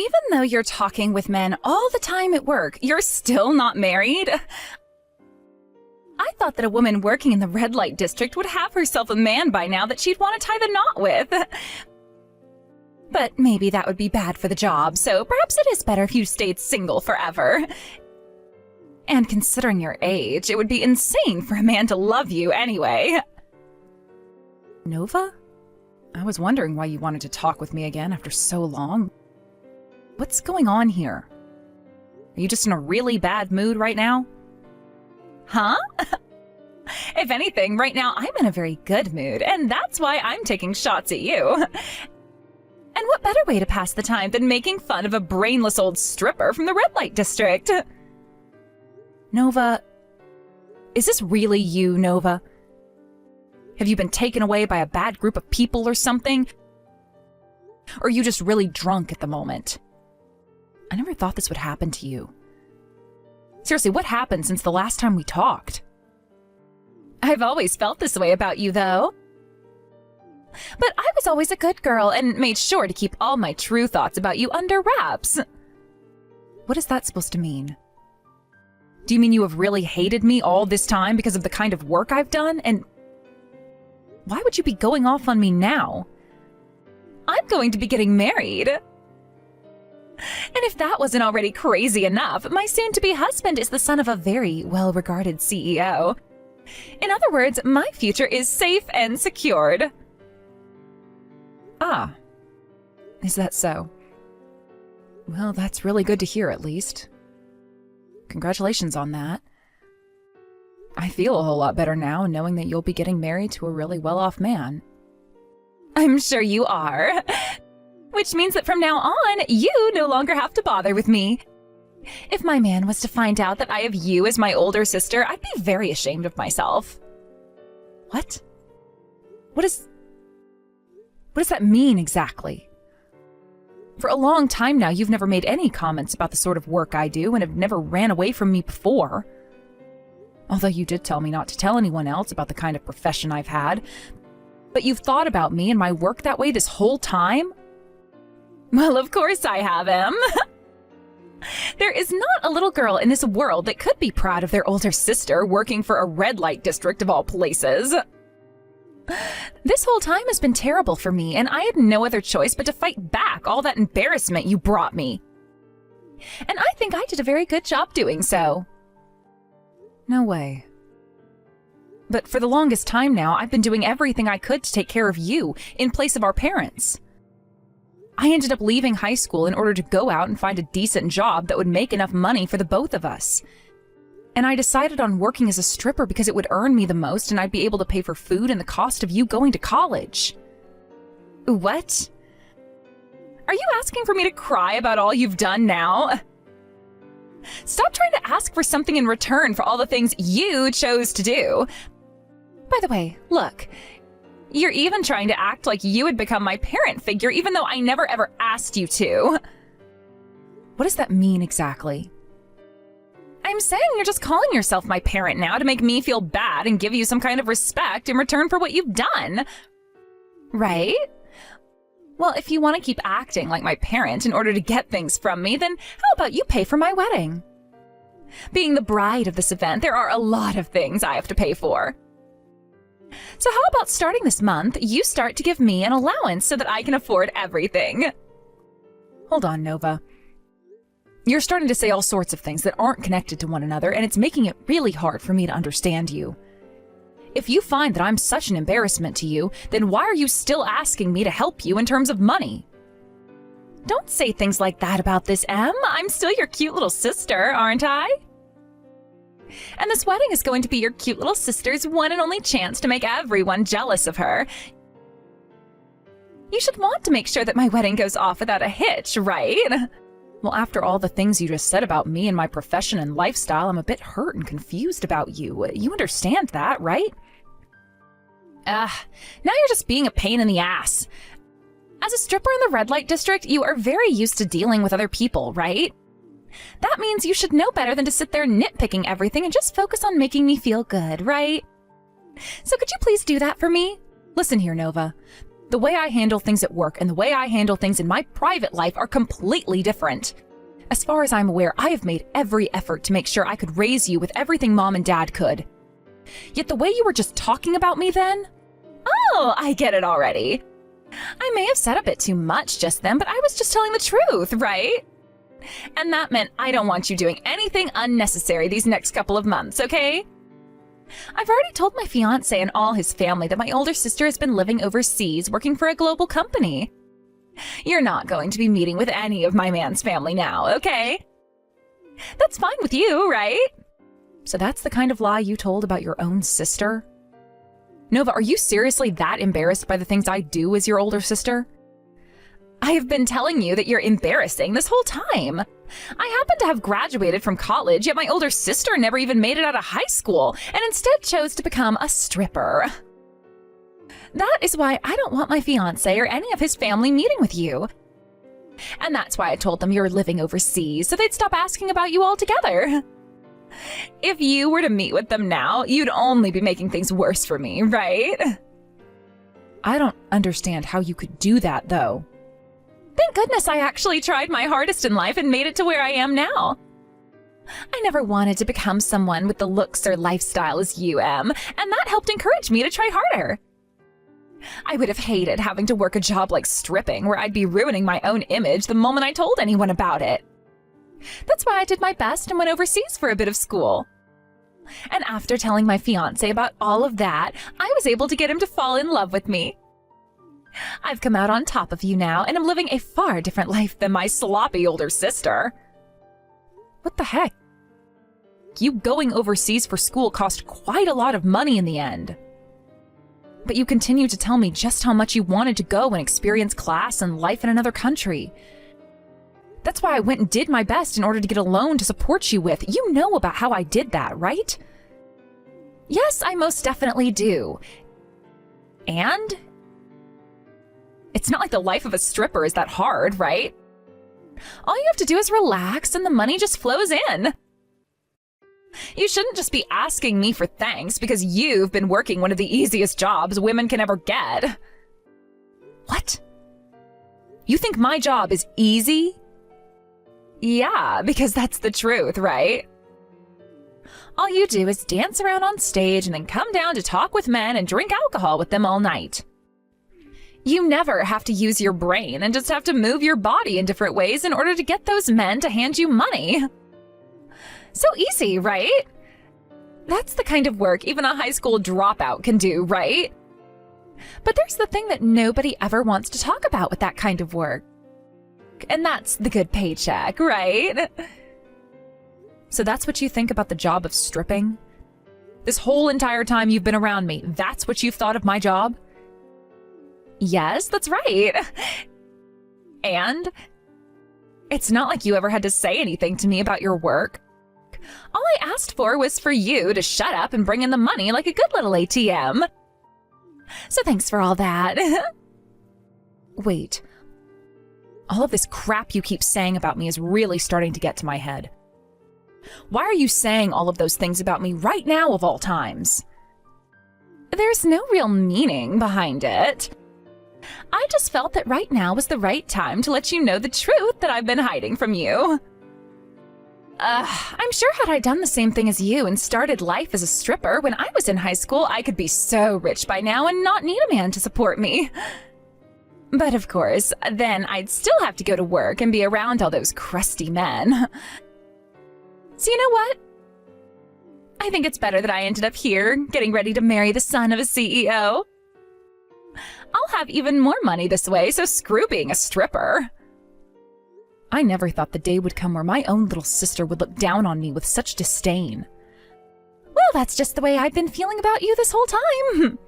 even though you're talking with men all the time at work, you're still not married? I thought that a woman working in the red light district would have herself a man by now that she'd want to tie the knot with. But maybe that would be bad for the job, so perhaps it is better if you stayed single forever. And considering your age, it would be insane for a man to love you anyway. Nova? I was wondering why you wanted to talk with me again after so long. What's going on here? Are you just in a really bad mood right now? Huh? If anything, right now I'm in a very good mood, and that's why I'm taking shots at you. And what better way to pass the time than making fun of a brainless old stripper from the red light district? Nova, is this really you, Nova? Have you been taken away by a bad group of people or something? Or are you just really drunk at the moment? I never thought this would happen to you. Seriously, what happened since the last time we talked? I've always felt this way about you, though. But I was always a good girl and made sure to keep all my true thoughts about you under wraps. What is that supposed to mean? Do you mean you have really hated me all this time because of the kind of work I've done? And why would you be going off on me now? I'm going to be getting married. And if that wasn't already crazy enough, my soon-to-be husband is the son of a very well-regarded CEO. In other words, my future is safe and secured. Ah, is that so? Well, that's really good to hear, at least. Congratulations on that. I feel a whole lot better now knowing that you'll be getting married to a really well-off man. I'm sure you are. Which means that from now on, you no longer have to bother with me. If my man was to find out that I have you as my older sister, I'd be very ashamed of myself. What? What does that mean exactly? For a long time now, you've never made any comments about the sort of work I do and have never ran away from me before. Although you did tell me not to tell anyone else about the kind of profession I've had. But you've thought about me and my work that way this whole time? Well, of course I have him. There is not a little girl in this world that could be proud of their older sister working for a red light district of all places. This whole time has been terrible for me, and I had no other choice but to fight back all that embarrassment you brought me. And I think I did a very good job doing so. No way. But for the longest time now, I've been doing everything I could to take care of you in place of our parents. I ended up leaving high school in order to go out and find a decent job that would make enough money for the both of us. And I decided on working as a stripper because it would earn me the most and I'd be able to pay for food and the cost of you going to college. What? Are you asking for me to cry about all you've done now? Stop trying to ask for something in return for all the things you chose to do. By the way, look, you're even trying to act like you had become my parent figure even though I never ever asked you to. What does that mean exactly? I'm saying you're just calling yourself my parent now to make me feel bad and give you some kind of respect in return for what you've done. Right? Well, if you want to keep acting like my parent in order to get things from me, then how about you pay for my wedding? Being the bride of this event, there are a lot of things I have to pay for. So how about starting this month, you start to give me an allowance so that I can afford everything? Hold on, Nova. You're starting to say all sorts of things that aren't connected to one another, and it's making it really hard for me to understand you. If you find that I'm such an embarrassment to you, then why are you still asking me to help you in terms of money? Don't say things like that about this, Em. I'm still your cute little sister, aren't I? And this wedding is going to be your cute little sister's one and only chance to make everyone jealous of her. You should want to make sure that my wedding goes off without a hitch, right? Well, after all the things you just said about me and my profession and lifestyle, I'm a bit hurt and confused about you. You understand that, right? Now you're just being a pain in the ass. As a stripper in the red light district, you are very used to dealing with other people, right? That means you should know better than to sit there nitpicking everything and just focus on making me feel good, right? So could you please do that for me? Listen here, Nova. The way I handle things at work and the way I handle things in my private life are completely different. As far as I'm aware, I have made every effort to make sure I could raise you with everything Mom and Dad could. Yet the way you were just talking about me then? Oh, I get it already. I may have said a bit too much just then, but I was just telling the truth, right? And that meant I don't want you doing anything unnecessary these next couple of months, okay? I've already told my fiancé and all his family that my older sister has been living overseas working for a global company. You're not going to be meeting with any of my man's family now, okay? That's fine with you, right? So that's the kind of lie you told about your own sister? Nova, are you seriously that embarrassed by the things I do as your older sister? I have been telling you that you're embarrassing this whole time. I happen to have graduated from college, yet my older sister never even made it out of high school and instead chose to become a stripper. That is why I don't want my fiancé or any of his family meeting with you. And that's why I told them you're living overseas, so they'd stop asking about you altogether. If you were to meet with them now, you'd only be making things worse for me, right? I don't understand how you could do that, though. Thank goodness I actually tried my hardest in life and made it to where I am now. I never wanted to become someone with the looks or lifestyle as you am, and that helped encourage me to try harder. I would have hated having to work a job like stripping, where I'd be ruining my own image the moment I told anyone about it. That's why I did my best and went overseas for a bit of school. And after telling my fiancé about all of that, I was able to get him to fall in love with me. I've come out on top of you now, and am living a far different life than my sloppy older sister. What the heck? You going overseas for school cost quite a lot of money in the end. But you continue to tell me just how much you wanted to go and experience class and life in another country. That's why I went and did my best in order to get a loan to support you with. You know about how I did that, right? Yes, I most definitely do. And? It's not like the life of a stripper is that hard, right? All you have to do is relax and the money just flows in. You shouldn't just be asking me for thanks because you've been working one of the easiest jobs women can ever get. What? You think my job is easy? Yeah, because that's the truth, right? All you do is dance around on stage and then come down to talk with men and drink alcohol with them all night. You never have to use your brain and just have to move your body in different ways in order to get those men to hand you money. So easy, right? That's the kind of work even a high school dropout can do, right? But there's the thing that nobody ever wants to talk about with that kind of work. And that's the good paycheck, right? So that's what you think about the job of stripping? This whole entire time you've been around me, that's what you've thought of my job? Yes, that's right. And it's not like you ever had to say anything to me about your work. All I asked for was for you to shut up and bring in the money like a good little ATM. So thanks for all that. Wait. All of this crap you keep saying about me is really starting to get to my head. Why are you saying all of those things about me right now of all times? There's no real meaning behind it. I just felt that right now was the right time to let you know the truth that I've been hiding from you. I'm sure had I done the same thing as you and started life as a stripper when I was in high school, I could be so rich by now and not need a man to support me. But of course, then I'd still have to go to work and be around all those crusty men. So you know what? I think it's better that I ended up here, getting ready to marry the son of a CEO. I'll have even more money this way, so screw being a stripper. I never thought the day would come where my own little sister would look down on me with such disdain. Well, that's just the way I've been feeling about you this whole time.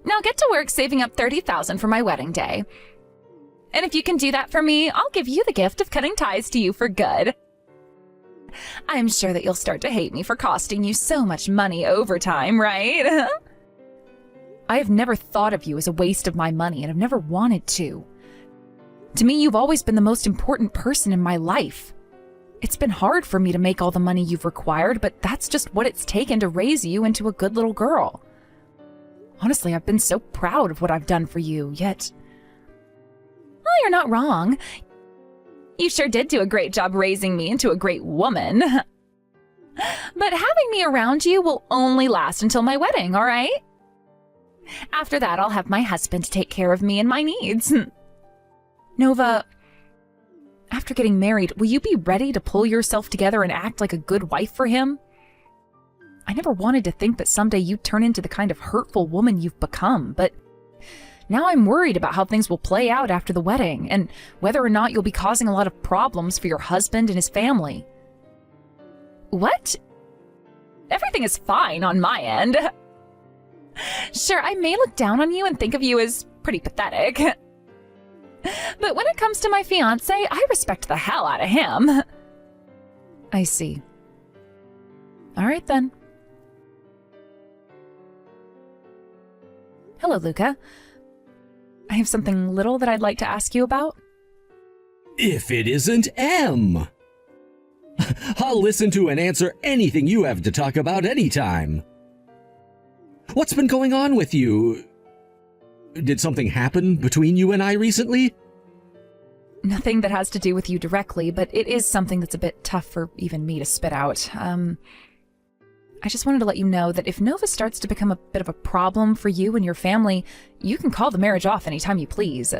Now get to work saving up $30,000 for my wedding day. And if you can do that for me, I'll give you the gift of cutting ties to you for good. I'm sure that you'll start to hate me for costing you so much money over time, right? I have never thought of you as a waste of my money and have never wanted to. To me, you've always been the most important person in my life. It's been hard for me to make all the money you've required, but that's just what it's taken to raise you into a good little girl. Honestly, I've been so proud of what I've done for you, yet... Well, you're not wrong. You sure did do a great job raising me into a great woman. But having me around you will only last until my wedding, all right? After that, I'll have my husband take care of me and my needs. Nova, after getting married, will you be ready to pull yourself together and act like a good wife for him? I never wanted to think that someday you'd turn into the kind of hurtful woman you've become, but now I'm worried about how things will play out after the wedding, and whether or not you'll be causing a lot of problems for your husband and his family. What? Everything is fine on my end. Sure, I may look down on you and think of you as pretty pathetic. But when it comes to my fiancé, I respect the hell out of him. I see. All right, then. Hello, Luca. I have something little that I'd like to ask you about. If it isn't M! I'll listen to and answer anything you have to talk about anytime. What's been going on with you? Did something happen between you and I recently? Nothing that has to do with you directly, but it is something that's a bit tough for even me to spit out. I just wanted to let you know that if Nova starts to become a bit of a problem for you and your family, you can call the marriage off anytime you please.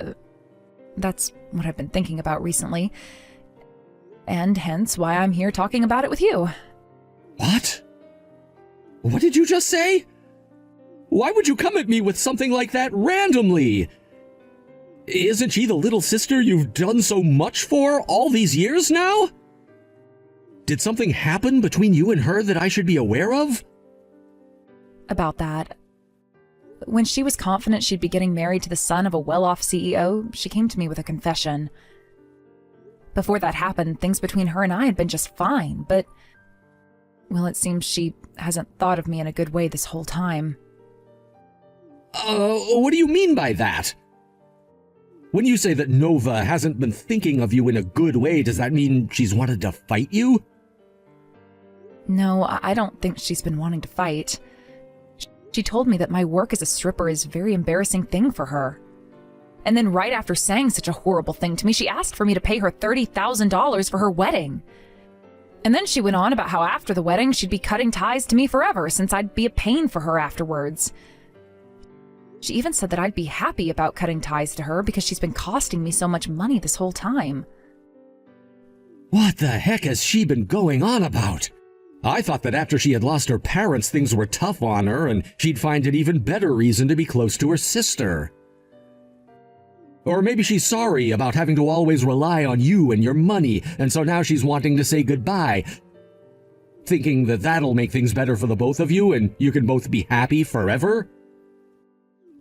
That's what I've been thinking about recently. And hence why I'm here talking about it with you. What? What did you just say? Why would you come at me with something like that randomly? Isn't she the little sister you've done so much for all these years now? Did something happen between you and her that I should be aware of? About that. When she was confident she'd be getting married to the son of a well-off CEO, she came to me with a confession. Before that happened, things between her and I had been just fine, but... well, it seems she hasn't thought of me in a good way this whole time. What do you mean by that? When you say that Nova hasn't been thinking of you in a good way, does that mean she's wanted to fight you? No, I don't think she's been wanting to fight. She told me that my work as a stripper is a very embarrassing thing for her. And then right after saying such a horrible thing to me, she asked for me to pay her $30,000 for her wedding. And then she went on about how after the wedding, she'd be cutting ties to me forever since I'd be a pain for her afterwards. She even said that I'd be happy about cutting ties to her because she's been costing me so much money this whole time. What the heck has she been going on about? I thought that after she had lost her parents, things were tough on her and she'd find an even better reason to be close to her sister. Or maybe she's sorry about having to always rely on you and your money, and so now she's wanting to say goodbye, thinking that that'll make things better for the both of you and you can both be happy forever?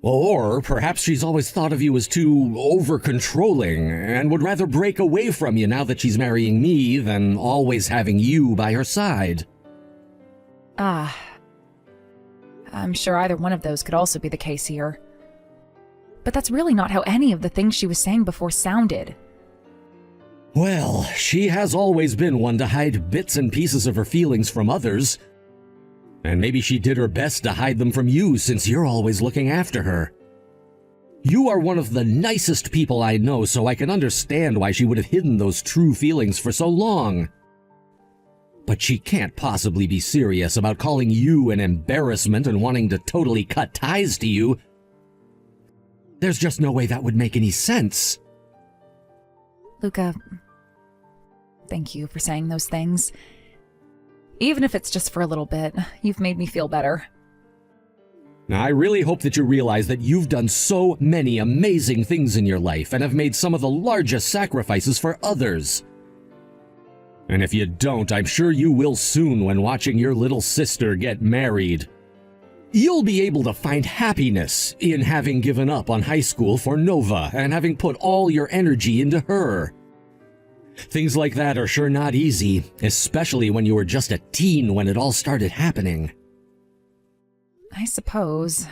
Or perhaps she's always thought of you as too over-controlling and would rather break away from you now that she's marrying me than always having you by her side. I'm sure either one of those could also be the case here. But that's really not how any of the things she was saying before sounded. Well, she has always been one to hide bits and pieces of her feelings from others. And maybe she did her best to hide them from you since you're always looking after her. You are one of the nicest people I know, so I can understand why she would have hidden those true feelings for so long. But she can't possibly be serious about calling you an embarrassment and wanting to totally cut ties to you. There's just no way that would make any sense. Luca, thank you for saying those things. Even if it's just for a little bit, you've made me feel better. Now, I really hope that you realize that you've done so many amazing things in your life and have made some of the largest sacrifices for others. And if you don't, I'm sure you will soon when watching your little sister get married. You'll be able to find happiness in having given up on high school for Nova and having put all your energy into her. Things like that are sure not easy, especially when you were just a teen when it all started happening. I suppose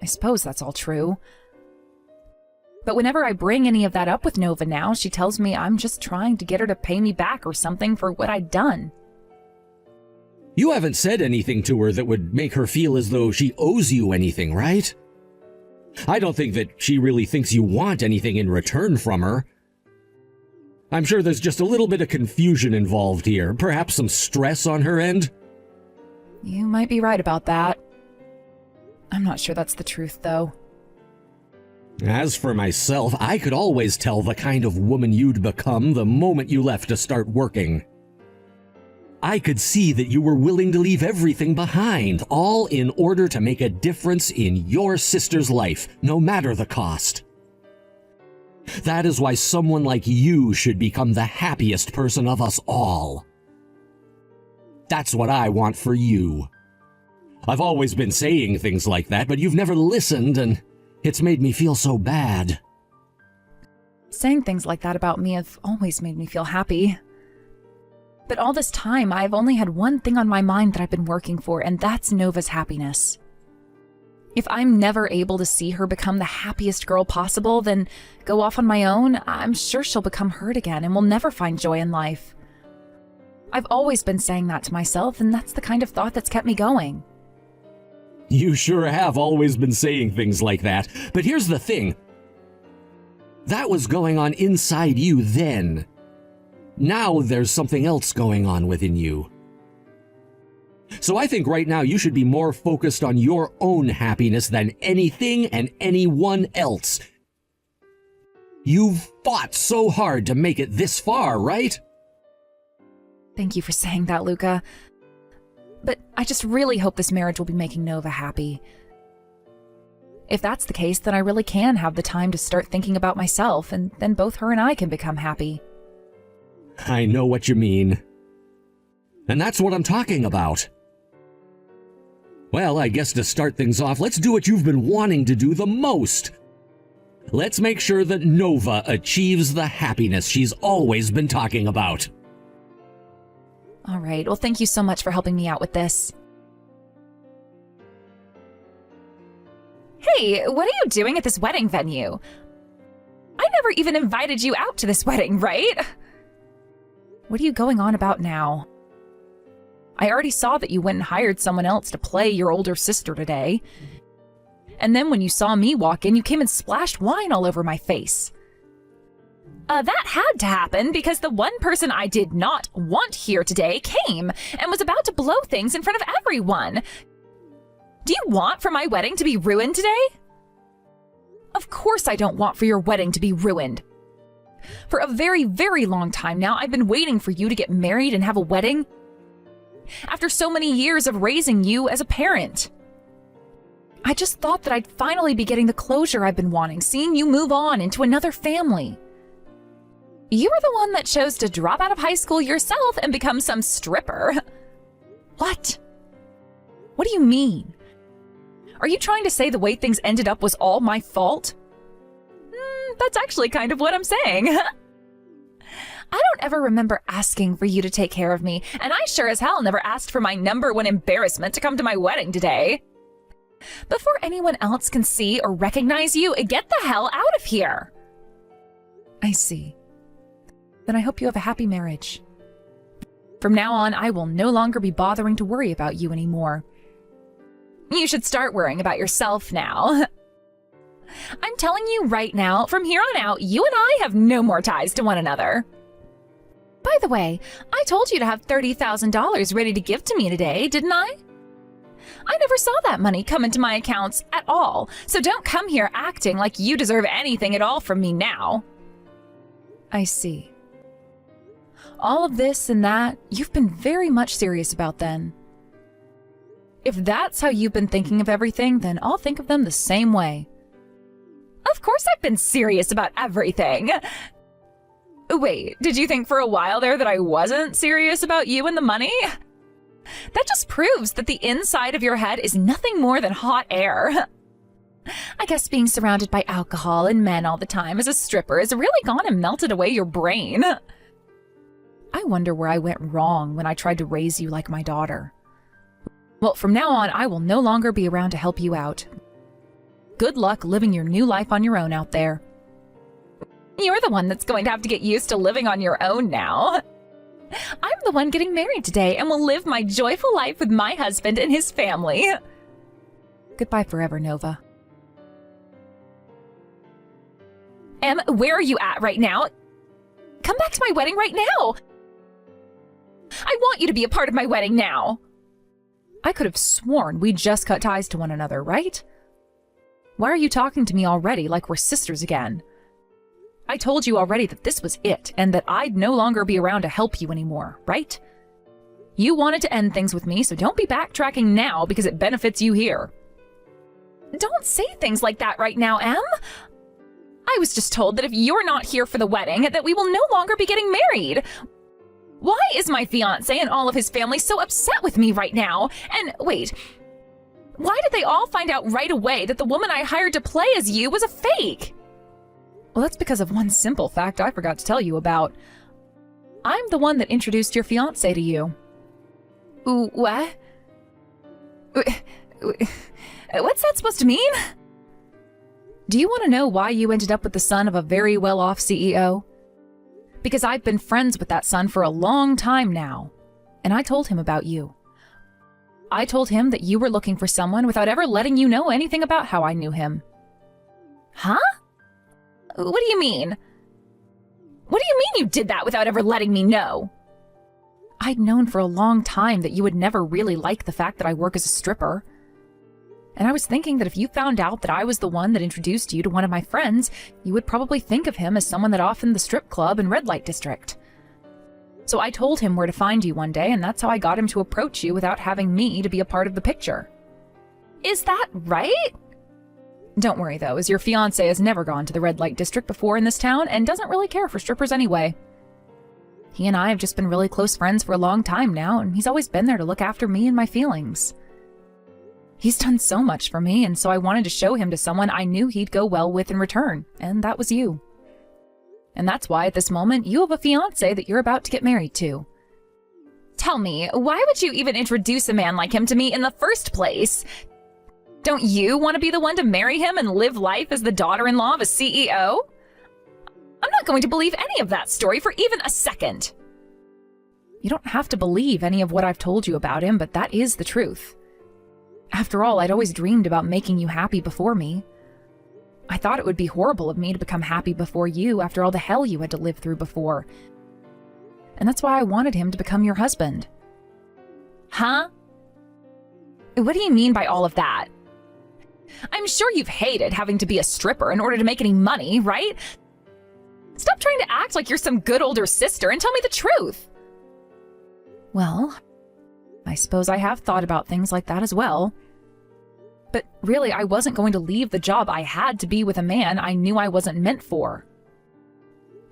that's all true. But whenever I bring any of that up with Nova now, she tells me I'm just trying to get her to pay me back or something for what I'd done. You haven't said anything to her that would make her feel as though she owes you anything, right? I don't think that she really thinks you want anything in return from her. I'm sure there's just a little bit of confusion involved here, perhaps some stress on her end. You might be right about that. I'm not sure that's the truth, though. As for myself, I could always tell the kind of woman you'd become the moment you left to start working. I could see that you were willing to leave everything behind, all in order to make a difference in your sister's life, no matter the cost. That is why someone like you should become the happiest person of us all. That's what I want for you. I've always been saying things like that, but you've never listened, and it's made me feel so bad. Saying things like that about me have always made me feel happy. But all this time, I've only had one thing on my mind that I've been working for, and that's Nova's happiness. If I'm never able to see her become the happiest girl possible, then go off on my own, I'm sure she'll become hurt again and will never find joy in life. I've always been saying that to myself, and that's the kind of thought that's kept me going. You sure have always been saying things like that, but here's the thing. That was going on inside you then. Now there's something else going on within you. So I think right now you should be more focused on your own happiness than anything and anyone else. You've fought so hard to make it this far, right? Thank you for saying that, Luca. But I just really hope this marriage will be making Nova happy. If that's the case, then I really can have the time to start thinking about myself, and then both her and I can become happy. I know what you mean. And that's what I'm talking about. Well, I guess to start things off, let's do what you've been wanting to do the most. Let's make sure that Nova achieves the happiness she's always been talking about. All right, well, thank you so much for helping me out with this. Hey, what are you doing at this wedding venue? I never even invited you out to this wedding, right? What are you going on about now? I already saw that you went and hired someone else to play your older sister today. And then when you saw me walk in, you came and splashed wine all over my face. That had to happen because the one person I did not want here today came and was about to blow things in front of everyone. Do you want for my wedding to be ruined today? Of course I don't want for your wedding to be ruined. For a very, very long time now, I've been waiting for you to get married and have a wedding. After so many years of raising you as a parent. I just thought that I'd finally be getting the closure I've been wanting, seeing you move on into another family. You were the one that chose to drop out of high school yourself and become some stripper. What? What do you mean? Are you trying to say the way things ended up was all my fault? That's actually kind of what I'm saying. I don't ever remember asking for you to take care of me, and I sure as hell never asked for my number one embarrassment to come to my wedding today. Before anyone else can see or recognize you, get the hell out of here. I see. Then I hope you have a happy marriage. From now on, I will no longer be bothering to worry about you anymore. You should start worrying about yourself now. I'm telling you right now, from here on out, you and I have no more ties to one another. By the way, I told you to have $30,000 ready to give to me today, didn't I? I never saw that money come into my accounts at all, so don't come here acting like you deserve anything at all from me now. I see. All of this and that, you've been very much serious about then. If that's how you've been thinking of everything, then I'll think of them the same way. Of course I've been serious about everything. Wait, did you think for a while there that I wasn't serious about you and the money? That just proves that the inside of your head is nothing more than hot air. I guess being surrounded by alcohol and men all the time as a stripper has really gone and melted away your brain. I wonder where I went wrong when I tried to raise you like my daughter. Well, from now on, I will no longer be around to help you out. Good luck living your new life on your own out there. You're the one that's going to have to get used to living on your own now. I'm the one getting married today and will live my joyful life with my husband and his family. Goodbye forever, Nova. Em, where are you at right now? Come back to my wedding right now. I want you to be a part of my wedding now. I could have sworn we just cut ties to one another, right? Why are you talking to me already like we're sisters again? I told you already that this was it, and that I'd no longer be around to help you anymore, right? You wanted to end things with me, so don't be backtracking now because it benefits you here. Don't say things like that right now, Em. I was just told that if you're not here for the wedding, that we will no longer be getting married. Why is my fiancé and all of his family so upset with me right now? And wait, why did they all find out right away that the woman I hired to play as you was a fake? Well, that's because of one simple fact I forgot to tell you about. I'm the one that introduced your fiancé to you. What? What's that supposed to mean? Do you want to know why you ended up with the son of a very well-off CEO? Because I've been friends with that son for a long time now, and I told him about you. I told him that you were looking for someone without ever letting you know anything about how I knew him. Huh? What do you mean? What do you mean you did that without ever letting me know? I'd known for a long time that you would never really like the fact that I work as a stripper. And I was thinking that if you found out that I was the one that introduced you to one of my friends, you would probably think of him as someone that oftened the strip club and red light district. So I told him where to find you one day, and that's how I got him to approach you without having me to be a part of the picture. Is that right? Don't worry though, as your fiancé has never gone to the red light district before in this town and doesn't really care for strippers anyway. He and I have just been really close friends for a long time now, and he's always been there to look after me and my feelings. He's done so much for me, and so I wanted to show him to someone I knew he'd go well with in return, and that was you. And that's why at this moment you have a fiancé that you're about to get married to. Tell me, why would you even introduce a man like him to me in the first place? Don't you want to be the one to marry him and live life as the daughter-in-law of a CEO? I'm not going to believe any of that story for even a second. You don't have to believe any of what I've told you about him, but that is the truth. After all, I'd always dreamed about making you happy before me. I thought it would be horrible of me to become happy before you after all the hell you had to live through before. And that's why I wanted him to become your husband. Huh? What do you mean by all of that? I'm sure you've hated having to be a stripper in order to make any money, right? Stop trying to act like you're some good older sister and tell me the truth. Well, I suppose I have thought about things like that as well. But really, I wasn't going to leave the job I had to be with a man I knew I wasn't meant for.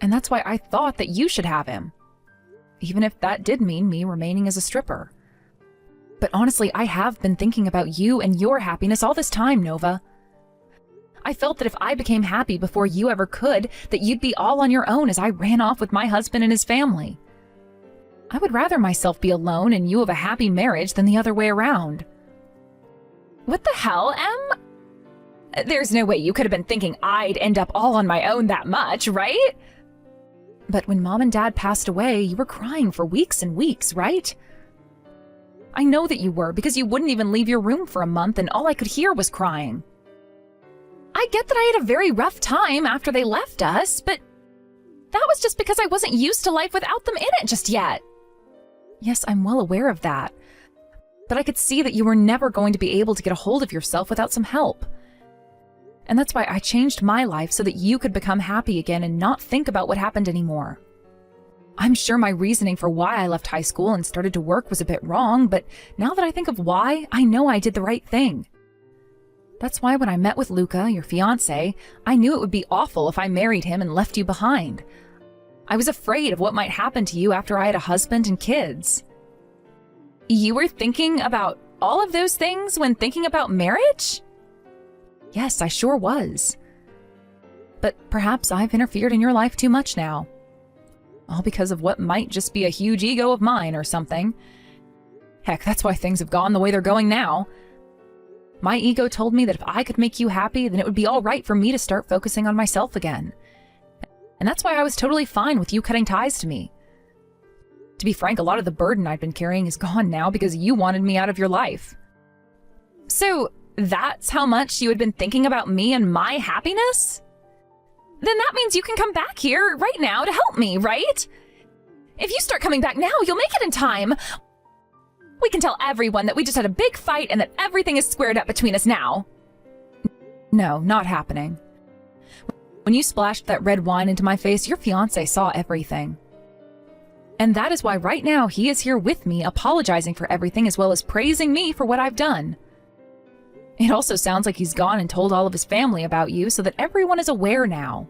And that's why I thought that you should have him. Even if that did mean me remaining as a stripper. But honestly, I have been thinking about you and your happiness all this time, Nova. I felt that if I became happy before you ever could, that you'd be all on your own as I ran off with my husband and his family. I would rather myself be alone and you have a happy marriage than the other way around. What the hell, Em? There's no way you could have been thinking I'd end up all on my own that much, right? But when Mom and Dad passed away, you were crying for weeks and weeks, right? I know that you were, because you wouldn't even leave your room for a month and all I could hear was crying. I get that I had a very rough time after they left us, but that was just because I wasn't used to life without them in it just yet. Yes, I'm well aware of that. But I could see that you were never going to be able to get a hold of yourself without some help. And that's why I changed my life so that you could become happy again and not think about what happened anymore. I'm sure my reasoning for why I left high school and started to work was a bit wrong, but now that I think of why, I know I did the right thing. That's why when I met with Luca, your fiancé, I knew it would be awful if I married him and left you behind. I was afraid of what might happen to you after I had a husband and kids. You were thinking about all of those things when thinking about marriage? Yes, I sure was. But perhaps I've interfered in your life too much now. All because of what might just be a huge ego of mine or something. Heck, that's why things have gone the way they're going now. My ego told me that if I could make you happy, then it would be all right for me to start focusing on myself again. And that's why I was totally fine with you cutting ties to me. To be frank, a lot of the burden I've been carrying is gone now because you wanted me out of your life. So that's how much you had been thinking about me and my happiness? Then that means you can come back here right now to help me, right? If you start coming back now, you'll make it in time. We can tell everyone that we just had a big fight and that everything is squared up between us now. No, not happening. When you splashed that red wine into my face, your fiancé saw everything. And that is why right now he is here with me, apologizing for everything as well as praising me for what I've done. It also sounds like he's gone and told all of his family about you so that everyone is aware now.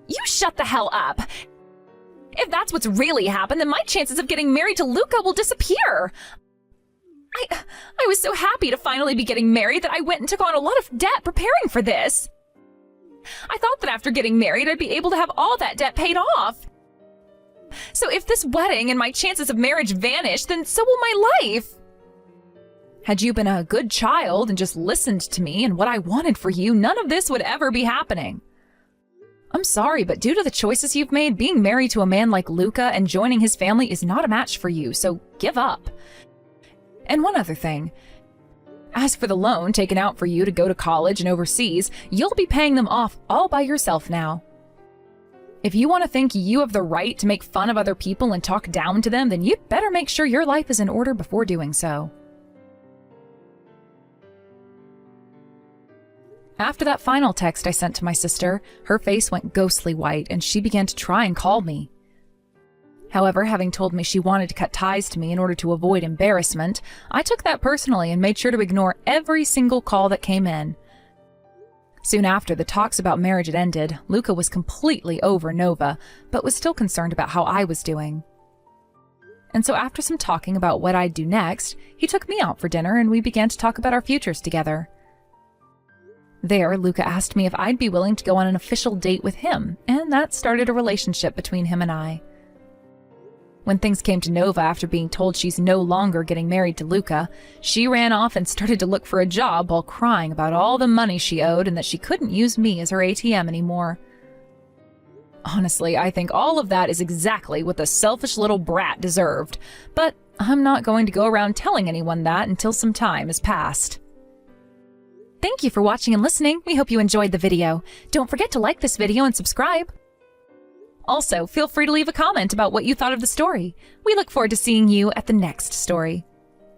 You shut the hell up! If that's what's really happened, then my chances of getting married to Luca will disappear. I was so happy to finally be getting married that I went and took on a lot of debt preparing for this. I thought that after getting married, I'd be able to have all that debt paid off. So if this wedding and my chances of marriage vanish, then so will my life. Had you been a good child and just listened to me and what I wanted for you, none of this would ever be happening. I'm sorry, but due to the choices you've made, being married to a man like Luca and joining his family is not a match for you, so give up. And one other thing. As for the loan taken out for you to go to college and overseas, you'll be paying them off all by yourself now. If you want to think you have the right to make fun of other people and talk down to them, then you'd better make sure your life is in order before doing so. After that final text I sent to my sister, her face went ghostly white and she began to try and call me. However, having told me she wanted to cut ties to me in order to avoid embarrassment, I took that personally and made sure to ignore every single call that came in. Soon after the talks about marriage had ended, Luca was completely over Nova, but was still concerned about how I was doing. And so after some talking about what I'd do next, he took me out for dinner and we began to talk about our futures together. There, Luca asked me if I'd be willing to go on an official date with him, and that started a relationship between him and I. When things came to Nova after being told she's no longer getting married to Luca, she ran off and started to look for a job while crying about all the money she owed and that she couldn't use me as her ATM anymore. Honestly, I think all of that is exactly what the selfish little brat deserved, but I'm not going to go around telling anyone that until some time has passed. Thank you for watching and listening. We hope you enjoyed the video. Don't forget to like this video and subscribe. Also, feel free to leave a comment about what you thought of the story. We look forward to seeing you at the next story.